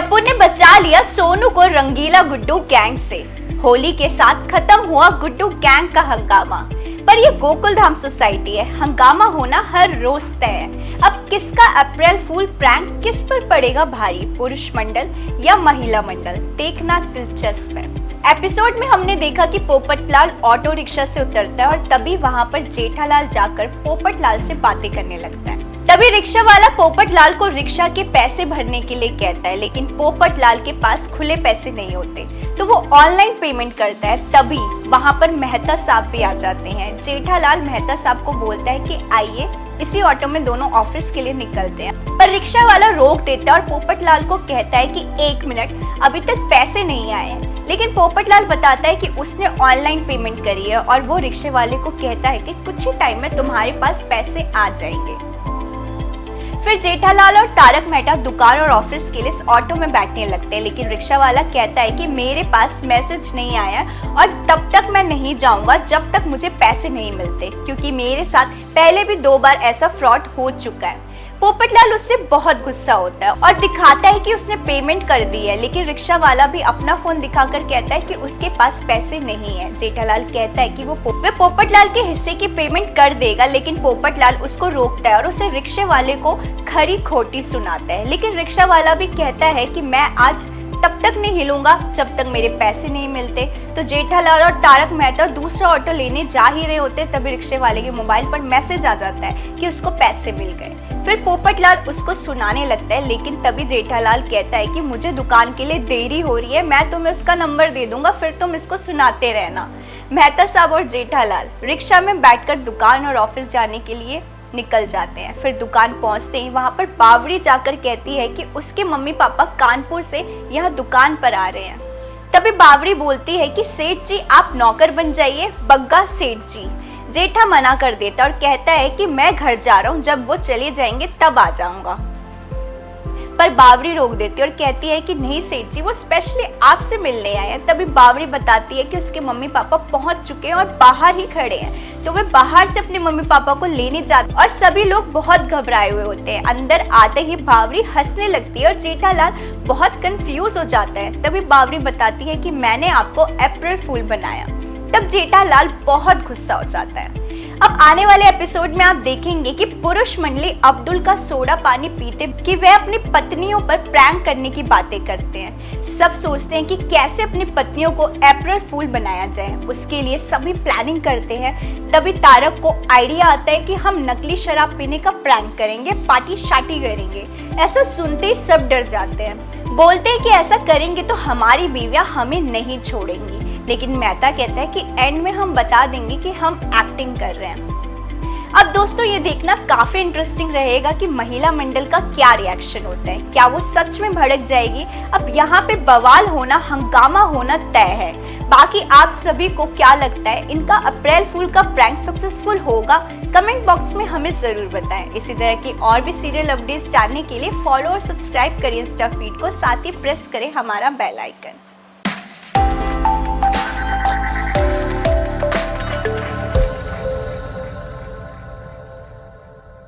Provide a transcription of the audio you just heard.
टप्पू ने बचा लिया सोनू को रंगीला गुड्डू गैंग से। होली के साथ खत्म हुआ गुड्डू गैंग का हंगामा। पर ये गोकुलधाम सोसाइटी है, हंगामा होना हर रोज तय है। अब किसका अप्रैल फूल प्रैंक किस पर पड़ेगा भारी, पुरुष मंडल या महिला मंडल, देखना दिलचस्प है। एपिसोड में हमने देखा कि पोपटलाल ऑटो रिक्शा से उतरता है और तभी वहां पर जेठालाल जाकर पोपटलाल से बातें करने लगता है। तभी रिक्शा वाला पोपटलाल को रिक्शा के पैसे भरने के लिए कहता है, लेकिन पोपटलाल के पास खुले पैसे नहीं होते तो वो ऑनलाइन पेमेंट करता है। तभी वहां पर मेहता साहब भी आ जाते हैं। जेठालाल मेहता साहब को बोलता है कि आइए इसी ऑटो में दोनों ऑफिस के लिए निकलते हैं, पर रिक्शा वाला रोक देता है और पोपटलाल को कहता है कि 1 मिनट, अभी तक पैसे नहीं आए हैं। लेकिन पोपटलाल बताता है कि उसने ऑनलाइन पेमेंट करी है और वो रिक्शे वाले को कहता है कि कुछ ही टाइम में तुम्हारे पास पैसे आ जाएंगे। फिर जेठालाल और तारक मेहता दुकान और ऑफिस के लिए इस ऑटो में बैठने लगते हैं, लेकिन रिक्शा वाला कहता है कि मेरे पास मैसेज नहीं आया और तब तक मैं नहीं जाऊंगा जब तक मुझे पैसे नहीं मिलते, क्योंकि मेरे साथ पहले भी 2 बार ऐसा फ्रॉड हो चुका है। पोपटलाल उससे बहुत गुस्सा होता है और दिखाता है कि उसने पेमेंट कर दी है, लेकिन रिक्शा वाला भी अपना फोन दिखाकर कहता है कि उसके पास पैसे नहीं है। जेठालाल कहता है कि वो पोपटलाल के हिस्से की पेमेंट कर देगा, लेकिन पोपटलाल उसको रोकता है और उसे रिक्शे वाले को खरी खोटी सुनाता है। लेकिन रिक्शा वाला भी कहता है कि मैं आज तब तक नहीं हिलूंगा जब तक मेरे पैसे नहीं मिलते। तो जेठालाल और तारक मेहता दूसरा ऑटो लेने जा ही रहे होते, तभी रिक्शे वाले के मोबाइल पर मैसेज आ जाता है कि उसको पैसे मिल गए। फिर पोपटलाल उसको सुनाने लगता है, लेकिन तभी जेठालाल कहता है कि मुझे दुकान के लिए देरी हो रही है, मैं तुम्हें उसका नंबर दे दूंगा, फिर तुम इसको सुनाते रहना। मेहता साहब और जेठालाल रिक्शा में बैठकर दुकान और ऑफिस जाने के लिए निकल जाते हैं। फिर दुकान पहुंचते ही वहां पर बावरी जाकर कहती है कि उसके मम्मी पापा कानपुर से यहाँ दुकान पर आ रहे हैं। तभी बावरी बोलती है कि सेठ जी आप नौकर बन जाइए, बग्गा सेठ जी। जेठा मना कर देता और कहता है कि मैं घर जा रहा हूँ, जब वो चले जाएंगे तब आ जाऊंगा। पर बावरी रोक देती है और कहती है कि नहीं सेठ जी, वो स्पेशली आपसे मिलने आए हैं। तभी बावरी बताती है कि उसके मम्मी पापा पहुंच चुके हैं और बाहर ही खड़े हैं। तो वे बाहर से अपने मम्मी पापा को लेने जाते और सभी लोग बहुत घबराए हुए होते हैं। अंदर आते ही बावरी हंसने लगती है और जेठालाल बहुत कंफ्यूज हो जाता है। तभी बावरी बताती है कि मैंने आपको अप्रैल फूल बनाया। तब जेठालाल बहुत गुस्सा हो जाता है। अब आने वाले एपिसोड में आप देखेंगे कि पुरुष मंडली अब्दुल का सोडा पानी पीते कि वे अपनी पत्नियों पर प्रैंक करने की बातें करते हैं। सब सोचते हैं कि कैसे अपनी पत्नियों को अप्रैल फूल बनाया जाए, उसके लिए सभी प्लानिंग करते हैं। तभी तारक को आइडिया आता है कि हम नकली शराब पीने का प्रैंक करेंगे, पार्टी शार्टी करेंगे। ऐसा सुनते ही सब डर जाते हैं, बोलते हैं कि ऐसा करेंगे तो हमारी बीवियां हमें नहीं छोड़ेंगी। लेकिन मेहता कहता है कि एंड में हम बता देंगे कि हम एक्टिंग कर रहे हैं। अब दोस्तों ये देखना काफी इंटरेस्टिंग रहेगा कि महिला मंडल का क्या रिएक्शन होता है, क्या वो सच में भड़क जाएगी। अब यहाँ पे बवाल होना, हंगामा होना तय है। बाकी आप सभी को क्या लगता है, इनका अप्रैल फूल का प्रैंक सक्सेसफुल होगा? कमेंट बॉक्स में हमें जरूर बताएं। इसी तरह की और भी सीरियल अपडेट्स जानने के लिए फॉलो और सब्सक्राइब करिए इंस्टा फीड को, साथ ही प्रेस करें हमारा बेल आइकन।